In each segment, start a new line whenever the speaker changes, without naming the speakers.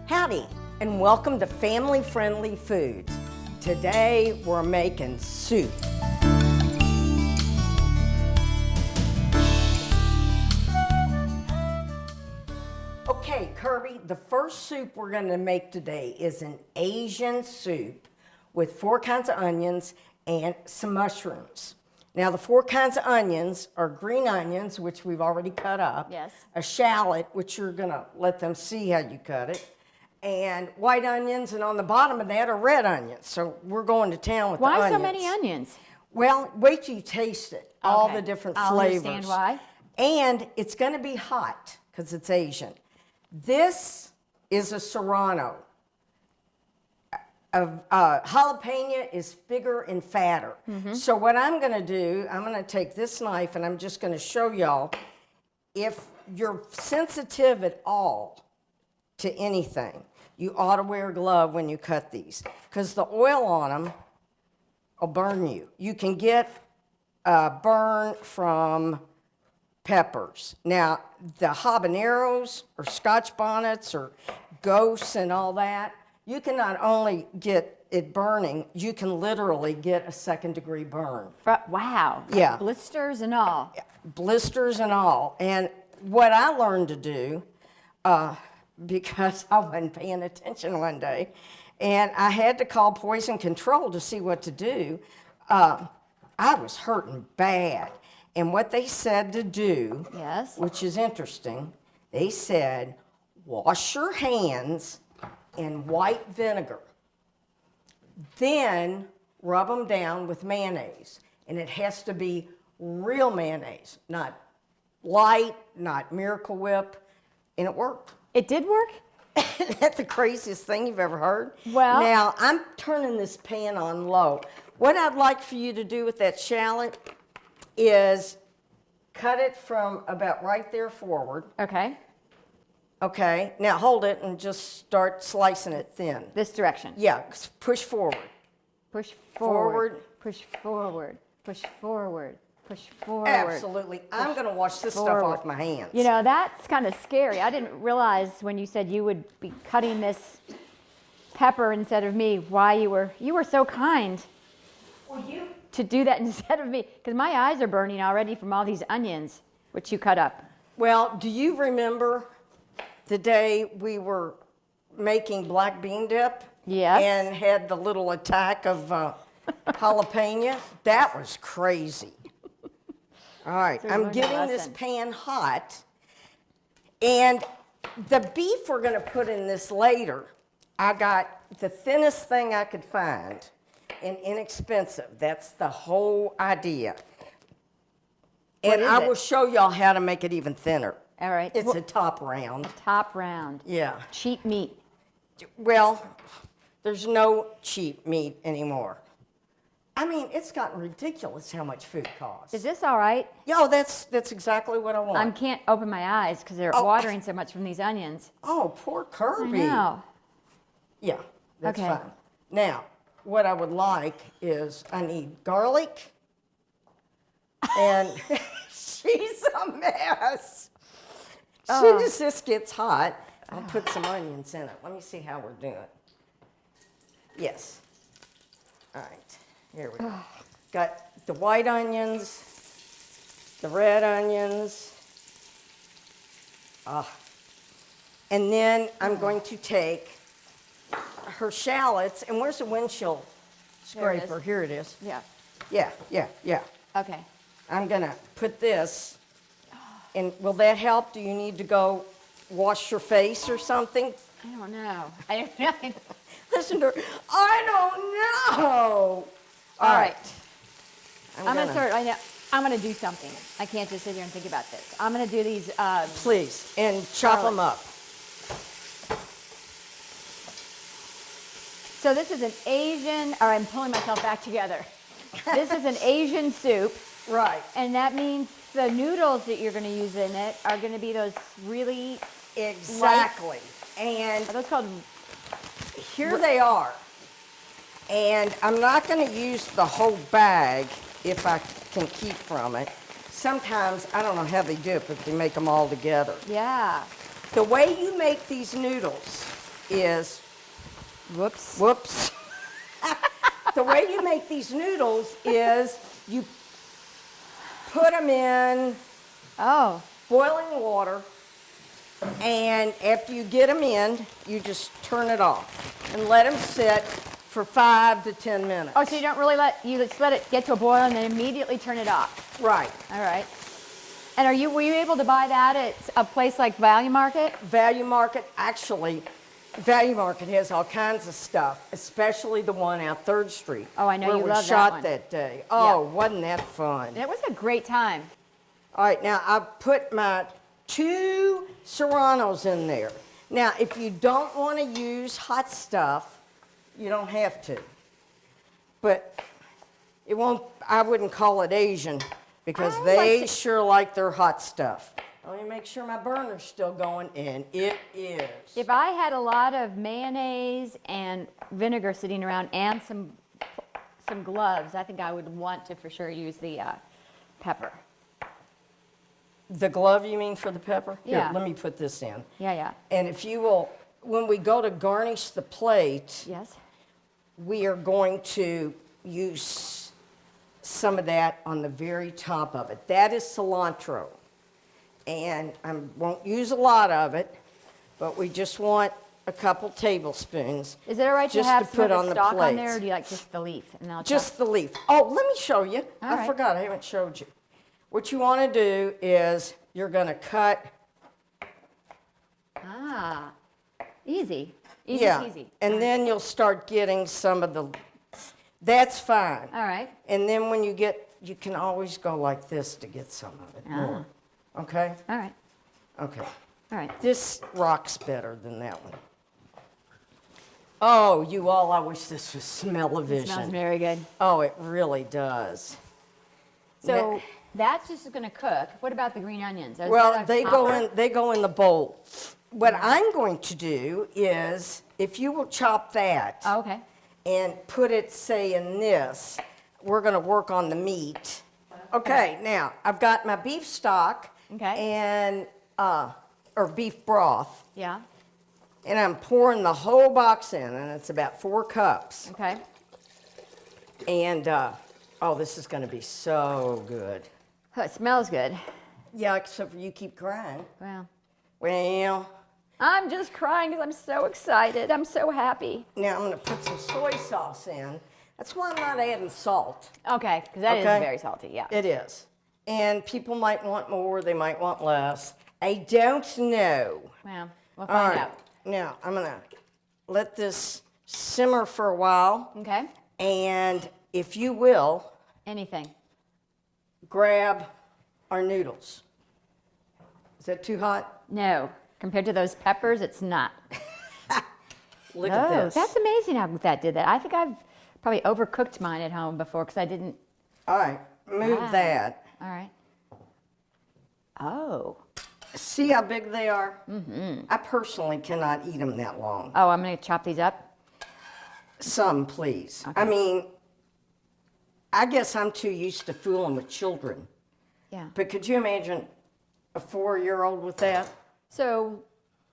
Howdy, and welcome to Family Friendly Foods. Today we're making soup. Okay, Kirby, the first soup we're going to make today is an Asian soup with 4 kinds of onions and some mushrooms. Now, the 4 kinds of onions are green onions, which we've already cut up.
Yes.
A shallot, which you're going to let them see how you cut it. And white onions, and on the bottom of that are red onions. So we're going to town with the onions.
Why so many onions?
Well, wait till you taste it. All
Okay.
the different
I'll
flavors.
understand why.
And it's going to be hot because it's Asian. This is a serrano. Jalapeno is bigger and fatter. So what I'm going to do, I'm going to take this knife and I'm just going to show y'all if you're sensitive at all to anything, you ought to wear a glove when you cut these because the oil on them will burn you. You can get burn from peppers. Now, the habaneros or scotch bonnets or ghosts and all that, you can not only get it burning, you can literally get a second-degree burn.
Wow.
Yeah.
Blisters and all.
Blisters and all. And what I learned to do, because I wasn't paying attention one day, and I had to call poison control to see what to do, I was hurting bad. And what they said to do,
Yes.
which is interesting, they said, wash your hands in white vinegar. Then rub them down with mayonnaise. And it has to be real mayonnaise, not light, not Miracle Whip. And it worked.
It did work?
That's the craziest thing you've ever heard.
Well-
Now, I'm turning this pan on low. What I'd like for you to do with that shallot is cut it from about right there forward.
Okay.
Okay, now hold it and just start slicing it thin.
This direction.
Yeah, push forward.
Push
Forward.
forward. Push forward. Push forward. Push forward.
Absolutely. I'm going to wash this stuff
forward.
off my hands.
You know, that's kind of scary. I didn't realize when you said you would be cutting this pepper instead of me, why you were so kind
Well,
to do that instead of me. Because my eyes are burning already from all these onions, which you cut up.
Well, do you remember the day we were making black bean dip?
Yes.
And had the little attack of jalapeno? That was crazy. All right,
So we
I'm
learned a
getting this
lesson.
pan hot. And the beef we're going to put in this later, I got the thinnest thing I could find and inexpensive. That's the whole idea.
What
And
is
I
it?
will show y'all how to make it even thinner.
All right.
It's a top round.
Top round.
Yeah.
Cheap meat.
Well, there's no cheap meat anymore. I mean, it's gotten ridiculous how much food costs.
Is this all right?
Yo, that's exactly what I want.
I can't open my eyes because they're
Oh.
watering so much from these onions.
Oh, poor
I
Kirby.
know.
Yeah, that's
Okay.
fine. Now, what I would like is I need garlic, and she's a mess. As soon as this gets hot, I'll put some onions in it. Let me see how we're doing. Yes. All right, here we go. Got the white onions, the red onions. And then I'm going to take her shallots, and where's the windshield
There it is.
scraper? Here it is.
Yeah.
Yeah.
Okay.
I'm gonna put this, and will that help? Do you need to go wash your face or something?
I don't know. I don't know.
Listen to her. I don't know.
All right.
I'm
I'm
gonna
gonna start right now. I'm gonna do something. I can't just sit here and think about this. I'm gonna do these.
Please, and chop them up.
So this is an Asian. Or I'm pulling myself back together. This is an Asian soup,
Right.
and that means the noodles that you're gonna use in it are gonna be those really.
Exactly. And
Are those called?
here they are. And I'm not going to use the whole bag if I can keep from it. Sometimes, I don't know how they do it, but they make them all together.
Yeah.
The way you make these noodles is,
Whoops.
whoops. The way you make these noodles is you put them in
Oh,
boiling water, and after you get them in, you just turn it off and let them sit for 5 to 10 minutes.
oh, so you don't really you just let it get to a boil and then immediately turn it off.
Right.
All right. And were you able to buy that at a place like Value Market?
Value Market, actually, Value Market has all kinds of stuff, especially the one out 3rd Street.
Oh, I know
where
you
we
love that
shot
one.
that day. Oh, wasn't that fun?
It was a great time.
All right, now I've put my 2 serranos in there. Now, if you don't want to use hot stuff, you don't have to. But it won't, I wouldn't call it Asian because
I
they
like to-
sure like their hot stuff. Let me make sure my burner's still going, and it is.
If I had a lot of mayonnaise and vinegar sitting around and some gloves, I think I would want to for sure use the pepper.
The glove, you mean, for the pepper?
Yeah.
Here, let me put this in.
Yeah, yeah.
And if you will, when we go to garnish the plate,
Yes.
we are going to use some of that on the very top of it. That is cilantro. And I won't use a lot of it, but we just want a couple tablespoons.
Is it all right to
just
have
to
some
put
of
on
the
the
stock on
plates.
there, or do you like just the leaf? And I'll
Just the leaf. Oh, let me show you.
All
I
right.
forgot, I haven't showed you. What you want to do is you're going to cut.
Ah, easy. Easy
Yeah,
peasy.
and then you'll start getting some of the, that's fine.
All right.
And then when you get, you can always go like this to get some of it more. Okay?
All right.
Okay.
All right.
This rocks better than that one. Oh, you all, I wish this was smell-o-vision.
Smells very good.
Oh, it really does.
So that's just going to cook. What about the green onions? Is that
Well,
a
they go in the bowl. What I'm going to do is, if you will chop that
Oh, okay.
and put it, say, in this, we're going to work on the meat. Okay, now, I've got my beef stock
Okay.
and, or beef broth,
Yeah.
and I'm pouring the whole box in, and it's about 4 cups.
Okay.
And, oh, this is going to be so good.
Oh, it smells good.
Yeah, except for you keep crying.
Well,
Well,
I'm just crying because I'm so excited. I'm so happy.
now I'm going to put some soy sauce in. That's why I'm not adding salt.
Okay, because that is
Okay.
very salty. Yeah.
It is. And people might want more, they might want less. I don't know.
Well, we'll
All
find
right.
out.
Now, I'm going to let this simmer for a while.
Okay.
And if you will,
Anything.
grab our noodles. Is that too hot?
No. Compared to those peppers, it's not.
Look at this.
That's amazing how that did that. I think I've probably overcooked mine at home before because I didn't.
All right, move
Ah.
that.
All right. Oh.
See how big they are? Mm-hmm. I personally cannot eat them that long.
Oh, I'm going to chop these up.
Some, please. I mean, I guess I'm too used to fooling with children.
Yeah.
But could you imagine a 4-year-old with that?
So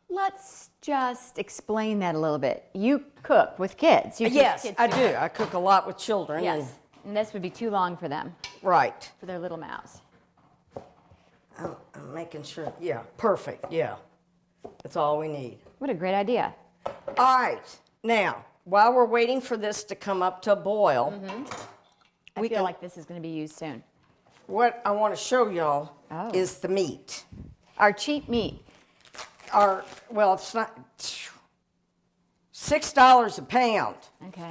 let's just explain that a little bit. You cook with kids. You teach
Yes,
kids
I
to
do.
cook.
I cook a lot with children.
Yes. And this would be too long for them,
Right.
for their little mouths.
I'm making sure. Yeah, perfect. Yeah. That's all we need.
What a great idea.
All right. Now, while we're waiting for this to come up to a boil,
I
We
feel
can-
like this is going to be used soon.
what I want to show y'all
Oh.
is the meat.
Our cheap meat.
Well, it's not $6 a pound,
Okay.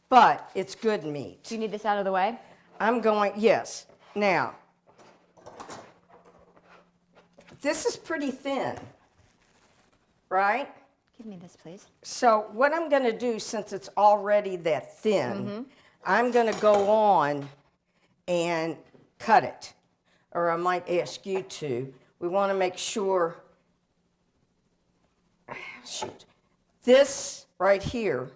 but it's good meat.
Do you need this out of the way?
I'm going, yes. Now, this is pretty thin, right?
Give me this, please.
So what I'm going to do, since it's already that thin, I'm going to go on and cut it. Or I might ask you to. We want to make sure, shoot, this right here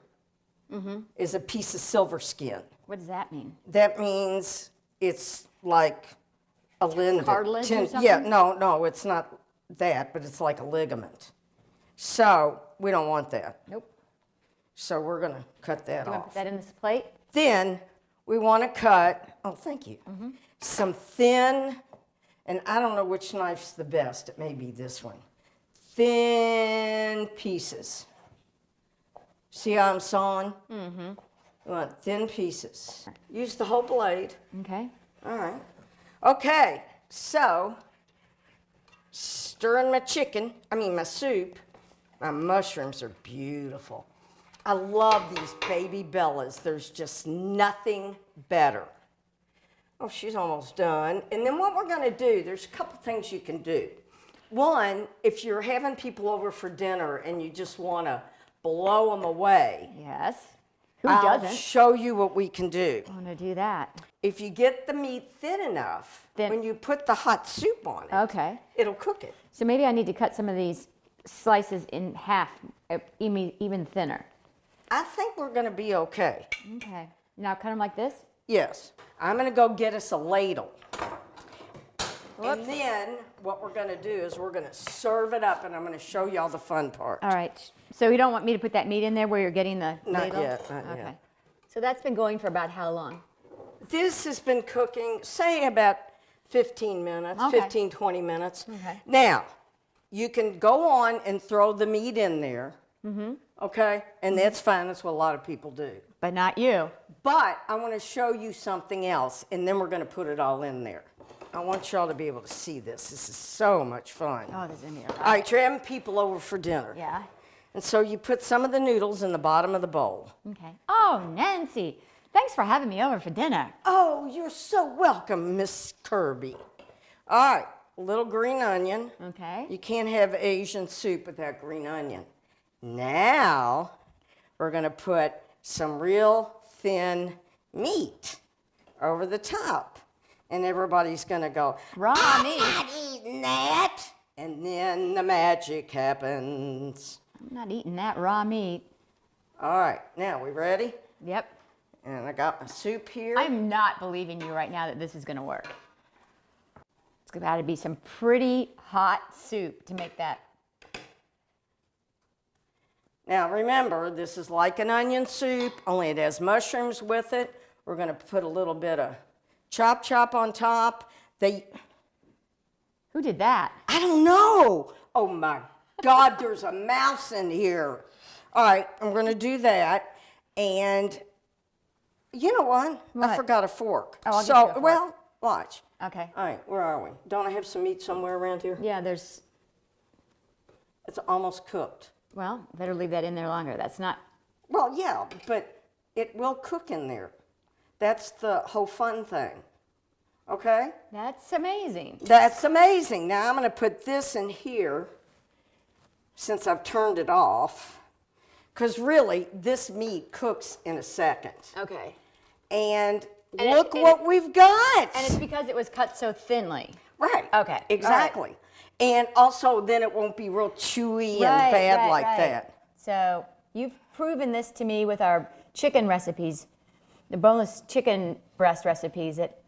is a piece of silver skin.
What does that mean?
That means it's like a ligament.
Cartilage or
Yeah,
something?
no, it's not that, but it's like a ligament. So we don't want that.
Nope.
So we're going to cut that
Do you want to
off.
put that in this plate?
Then we want to cut, oh, thank you, some thin, and I don't know which knife's the best. It may be this one. Thin pieces. See how I'm sawing? Mm-hmm. We want thin pieces. Use the whole blade.
Okay.
All right. Okay, so stirring my my soup. My mushrooms are beautiful. I love these baby Bellas. There's just nothing better. Oh, she's almost done. And then what we're going to do, there's a couple things you can do. One, if you're having people over for dinner and you just want to blow them away,
Yes. Who
I'll
doesn't
show you what we can do.
want to do that?
If you get the meat thin enough, when you put the hot soup on it,
Okay.
it'll cook it.
So maybe I need to cut some of these slices in half, even thinner.
I think we're going to be okay.
Okay. Now cut them like this?
Yes. I'm going to go get us a ladle. And then what we're going to do is we're going to serve it up, and I'm going to show y'all the fun part.
All right. So you don't want me to put that meat in there where you're getting the
Not
ladle?
yet, not
Okay.
yet.
So that's been going for about how long?
This has been cooking, say, about 15 minutes,
Okay.
15, 20 minutes.
Okay.
Now, you can go on and throw the meat in there, okay? And that's fine. That's what a lot of people do.
But not you.
But I want to show you something else, and then we're going to put it all in there. I want y'all to be able to see this. This is so much fun.
Oh, this is in here.
All right, you're having people over for dinner.
Yeah.
And so you put some of the noodles in the bottom of the bowl.
Okay. Oh, Nancy, thanks for having me over for dinner.
Oh, you're so welcome, Miss Kirby. All right, a little green onion.
Okay.
You can't have Asian soup without green onion. Now, we're going to put some real thin meat over the top. And everybody's going to go,
Raw
"I'm
meat."
not eating that. And then the magic happens.
I'm not eating that raw meat.
All right, now we ready?
Yep.
And I got my soup here.
I'm not believing you right now that this is going to work. It's got to be some pretty hot soup to make that.
Now remember, this is like an onion soup, only it has mushrooms with it. We're going to put a little bit of chop on top.
Who did that?
I don't know. Oh my God, there's a mouse in here. All right, I'm going to do that. And you know what? I
What?
forgot a fork.
Oh, I'll get you a fork.
Well, watch.
Okay.
All right, where are we? Don't I have some meat somewhere around here?
Yeah, there's,
It's almost cooked.
well, better leave that in there longer. That's not,
Well, yeah, but it will cook in there. That's the whole fun thing. Okay?
that's amazing.
That's amazing. Now I'm going to put this in here since I've turned it off. Because really, this meat cooks in a second.
Okay.
And
And
look
it-
what we've got.
And it's because it was cut so thinly.
right.
Okay, all
Exactly.
right.
And also, then it won't be real chewy and bad like that.
So you've proven this to me with our chicken recipes, the boneless chicken breast recipes, that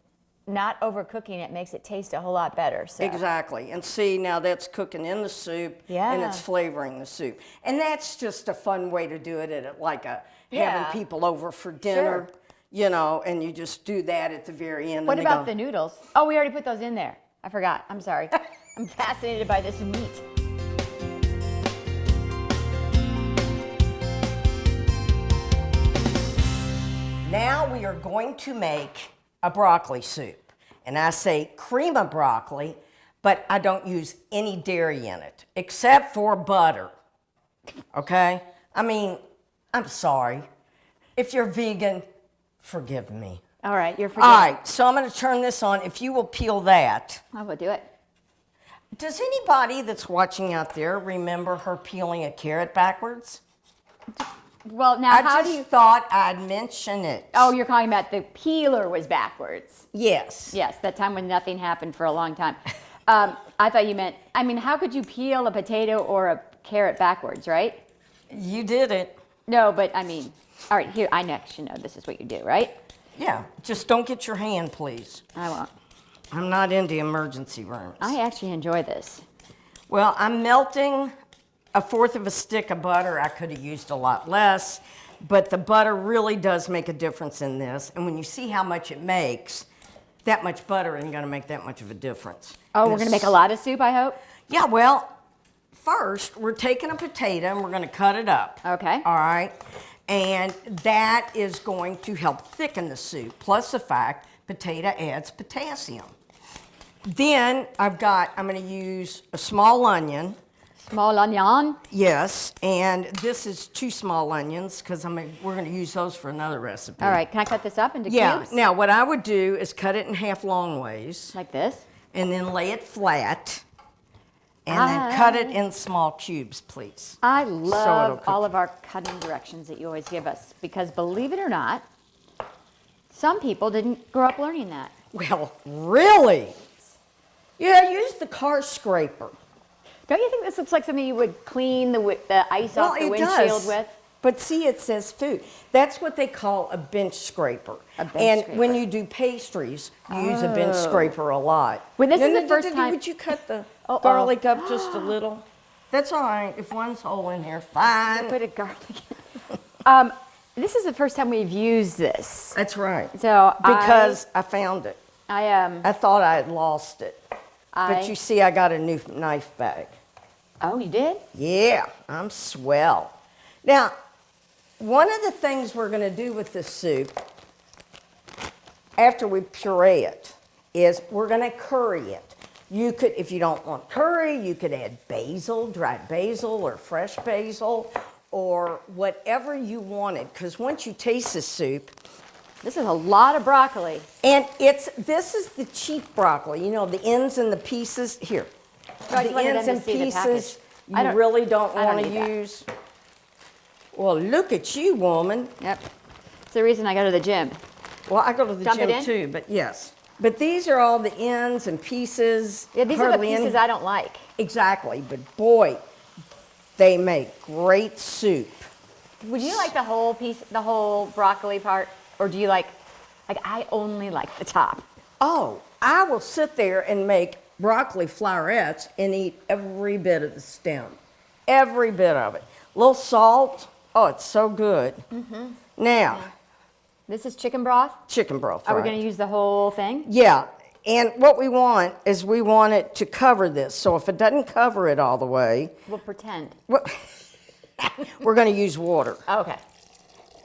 not overcooking it makes it taste a whole lot better. So.
Exactly. And see, now that's cooking in the soup and
Yeah.
it's flavoring the soup. And that's just a fun way to do it at like a
Yeah.
having people over for dinner,
Sure.
you know, and you just do that at the very end.
What
and they
about
go,
the noodles? Oh, we already put those in there. I forgot. I'm sorry. I'm fascinated by this meat.
Now we are going to make a broccoli soup. And I say cream of broccoli, but I don't use any dairy in it, except for butter. Okay? I mean, I'm sorry. If you're vegan, forgive me.
All right, you're
All
forgetting.
right, so I'm going to turn this on. If you will peel that.
I will do it.
Does anybody that's watching out there remember her peeling a carrot backwards?
Well, now
I
how
just
do you?
thought I'd mention it.
Oh, you're talking about the peeler was backwards.
Yes.
Yes, that time when nothing happened for a long time. I thought you meant. I mean, how could you peel a potato or a carrot backwards, right?
You did it.
No, but I mean, all right. Here, I actually know this is what you do, right?
Yeah, just don't get your hand, please.
I won't.
I'm not into emergency rooms.
I actually enjoy this.
Well, I'm melting 1/4 of a stick of butter. I could have used a lot less, but the butter really does make a difference in this. And when you see how much it makes, that much butter isn't going to make that much of a difference.
Oh, we're going to make a lot of soup, I hope?
Yeah, well, first we're taking a potato and we're going to cut it up.
Okay.
All right. And that is going to help thicken the soup, plus the fact potato adds potassium. Then I'm going to use a small onion.
Small onion.
Yes, and this is 2 small onions because we're going to use those for another recipe.
All right, can I cut this up into
Yeah,
cubes?
now what I would do is cut it in half long ways
Like this?
and then lay it flat and then cut it in small cubes, please.
I
it'll
love
cook.
all of our cutting directions that you always give us because believe it or not, some people didn't grow up learning that.
Well, really? Yeah, use the car scraper.
Don't you think this looks like something you would clean the ice
Well,
off the
it
windshield
does.
with?
But see, it says food. That's what they call a bench scraper.
A bench
and
scraper.
when you do pastries, you use a bench scraper a lot.
Well, this
No,
is
no,
the first
no,
time-
Would you cut the
Uh-oh.
garlic up just a little? That's all right. If one's whole in here, fine.
Bit of garlic. This is the first time we've used this.
That's right.
So
Because I found it.
I
thought I had lost it. But you see, I got a new knife bag.
Oh, you did?
Yeah, I'm swell. Now, one of the things we're going to do with this soup, after we puree it, is we're going to curry it. You could, if you don't want curry, you could add basil, dried basil, or fresh basil, or whatever you wanted. Because once you taste the soup,
This is a lot of broccoli.
and this is the cheap broccoli, you know, the ends and the pieces. Here,
No, I just
the
wanted
ends
them
and
to see the
pieces
package.
you really don't
I don't
want to
need that.
use. Well, look at you, woman.
Yep. It's the reason I go to the gym.
Well, I go to the
Dump it
gym
in?
too, but yes. But these are all the ends and pieces.
Yeah, these are the
hardly any-
pieces I don't like.
Exactly, but boy, they make great soup.
Would you like the whole piece, the whole broccoli part, or do you like I only like the top?
Oh, I will sit there and make broccoli flowerets and eat every bit of the stem. Every bit of it. A little salt. Oh, it's so good. Now,
This is chicken broth.
chicken broth.
Are we
right.
going to use the whole thing?
Yeah, and what we want is we want it to cover this. So if it doesn't cover it all the way,
We'll pretend.
we're going to use water.
Oh, okay.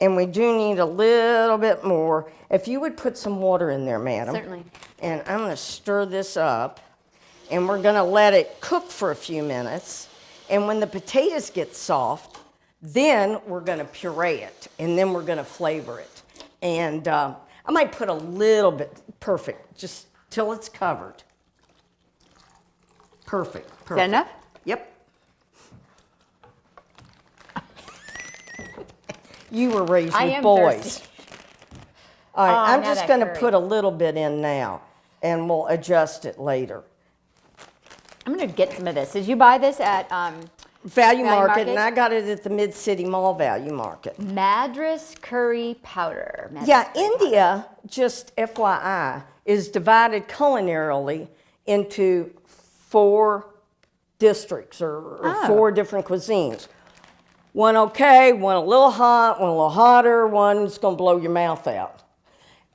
And we do need a little bit more. If you would put some water in there, madam.
Certainly.
And I'm going to stir this up, and we're going to let it cook for a few minutes. And when the potatoes get soft, then we're going to puree it, and then we're going to flavor it. And I might put a little bit, perfect, just till it's covered. Perfect.
Is that enough?
Yep. You were raised
I
with
am
boys.
thirsty.
All right,
Oh,
I'm
now
just
that
going to
curry.
put a little bit in now, and we'll adjust it later.
I'm going to get some of this. Did you buy this at
Value Market,
Market?
and I got it at the Mid-City Mall Value Market.
Madras curry powder? Madras
Yeah,
curry
India, just FYI, is divided culinarily into 4 districts or
Oh.
4 different cuisines. One okay, one a little hot, one a little hotter, one's going to blow your mouth out.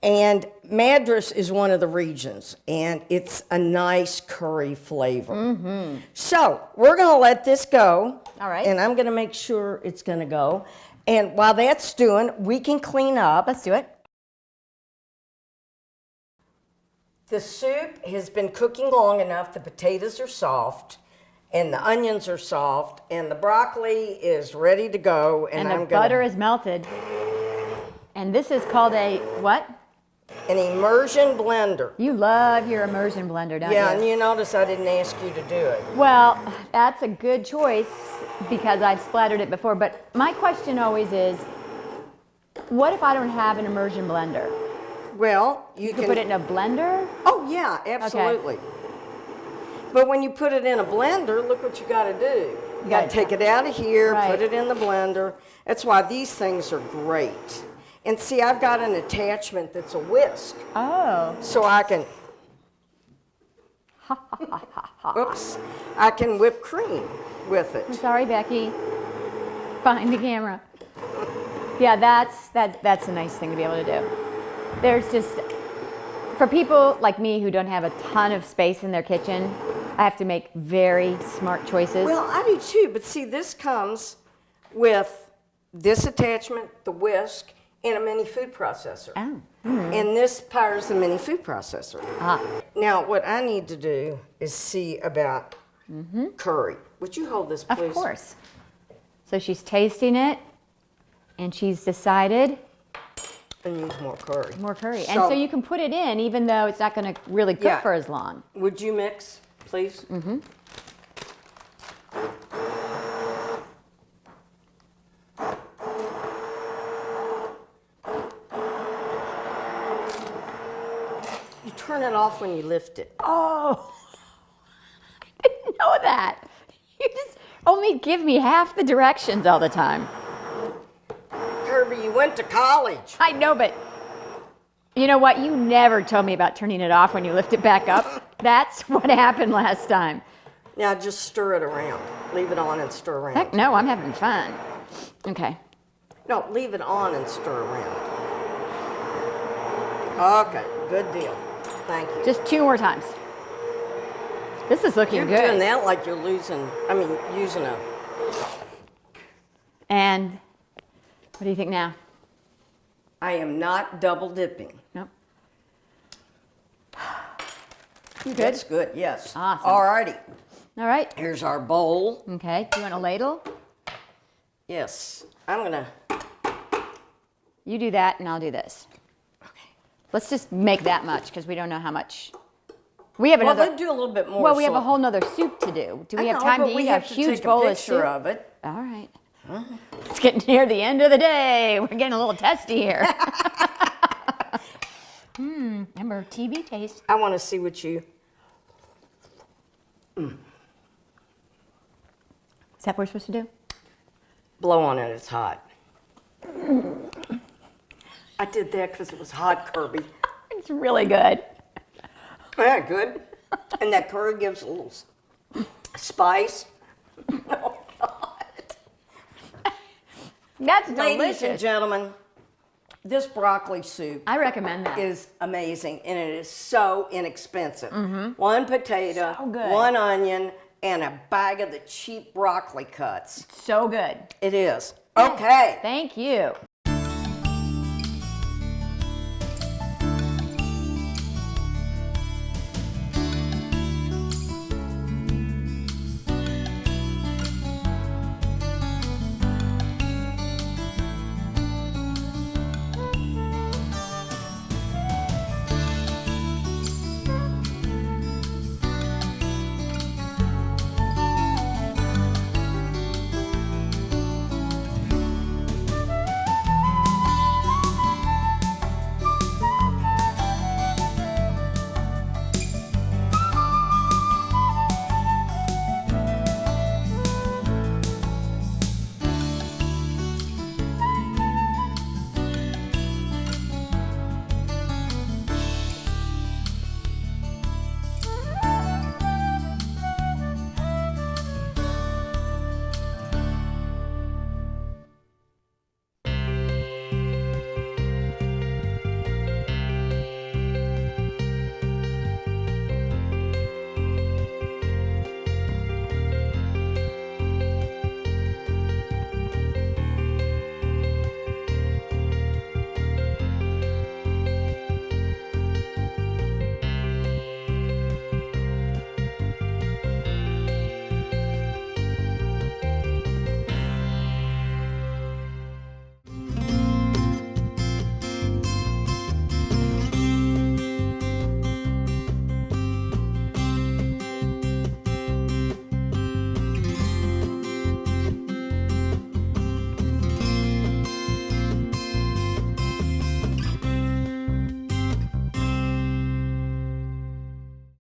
And Madras is one of the regions, and it's a nice curry flavor. So we're going to let this go.
All right.
And I'm going to make sure it's going to go. And while that's doing, we can clean up.
Let's do it.
The soup has been cooking long enough. The potatoes are soft, and the onions are soft, and the broccoli is ready to go.
And
I'm
the
gonna-
butter is melted. And this is called a what?
an immersion blender.
You love your immersion blender, don't
Yeah,
you?
and you notice I didn't ask you to do it.
Well, that's a good choice because I've splattered it before. But my question always is, what if I don't have an immersion blender?
Well, you
You
can
could put it in a blender?
Oh yeah, absolutely. But when you put it in a blender, look what you got to do. You got to
Right.
take it out of here,
Right.
put it in the blender. That's why these things are great. And see, I've got an attachment that's a whisk,
Oh.
so I can Oops. I can whip cream with
I'm
it.
sorry, Becky. Behind the camera. Yeah, that's a nice thing to be able to do. There's just, for people like me who don't have a ton of space in their kitchen, I have to make very smart choices.
Well, I do too, but see, this comes with this attachment, the whisk, and a mini food processor.
Oh.
And this powers the mini food processor.
Ah.
Now, what I need to do is see about curry. Would you hold this, please?
Of course. So she's tasting it, and she's decided
And use more curry.
more curry. And so you can put it in even though it's not going to really cook
Yeah.
for as long.
Would you mix, please? Mm-hmm. You turn it off when you lift it.
Oh, I didn't know that. You just only give me half the directions all the time.
Kirby, you went to college.
I know, but you know what? You never told me about turning it off when you lift it back up. That's what happened last time.
Now just stir it around. Leave it on and stir around.
Heck no, I'm having fun. Okay.
No, leave it on and stir around. Okay, good deal. Thank you.
Just 2 more times. This is looking
You're
good.
doing that like you're using a.
And what do you think now?
I am not double dipping.
Nope.
That's good, yes.
Awesome.
All righty.
All right.
Here's our bowl.
Okay. Do you want a ladle?
Yes. I'm going to.
You do that, and I'll do this.
Okay.
Let's just make that much because we don't know how much. We have
Well,
another.
let's do a little bit more.
Well, we have a
salt.
whole nother soup to do. Do we
I
have
know,
time
but
to
we
eat
have
a
to
huge
take
bowl
a
of
picture
soup?
of it.
All right. It's getting near the end of the day. We're getting a little testy here. Remember, TV taste.
I want to see what you.
Is that what we're supposed to do?
Blow on it. It's hot. I did that because it was hot, Kirby.
It's really good.
Yeah, good. And that curry gives a little spice. Oh, God.
That's
Ladies and
delicious.
gentlemen, this broccoli soup
I recommend that.
is amazing, and it is so inexpensive. One potato,
So good.
one onion, and a bag of the cheap broccoli cuts.
So good.
It is. Okay.
Thank you.